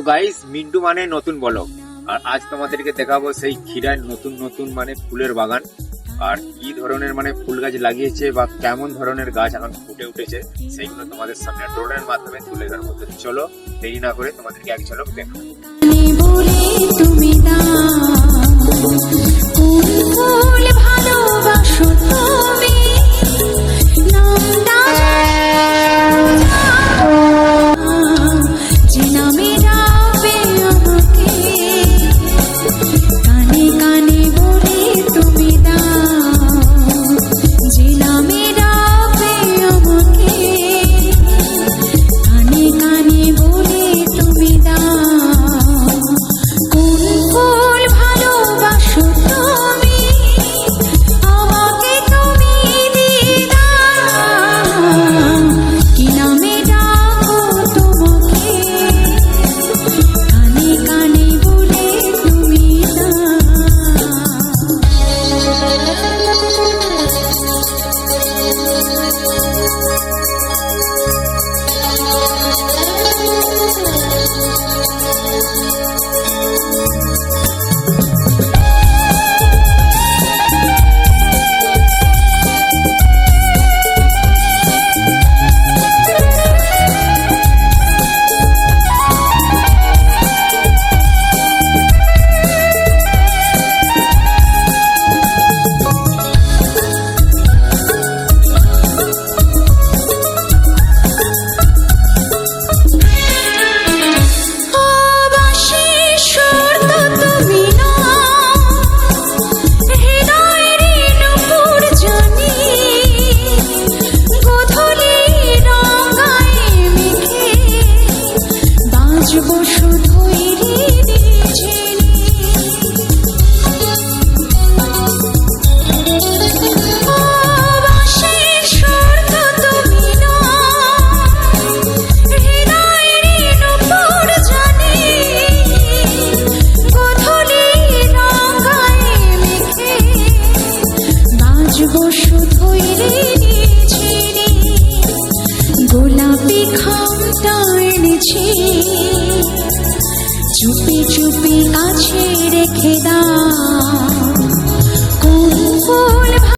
Guys, Mintu মানে নতুন blog. আর আজ তোমাদেরকে দেখাবো সেই ক্ষীরার নতুন নতুন মানে ফুলের বাগান, আর কি ধরনের মানে ফুল গাছ লাগিয়েছে বা কেমন ধরনের গাছ এখন ফুটে উঠেছে সেইগুলো তোমাদের সামনে ড্রোনের মাধ্যমে তুলে ধরবো। চলো দেরি না করে তোমাদেরকে এক ঝলক দেখো। গোলাপি খামটা এনেছি, চুপি চুপি কাছে রেখে দাও।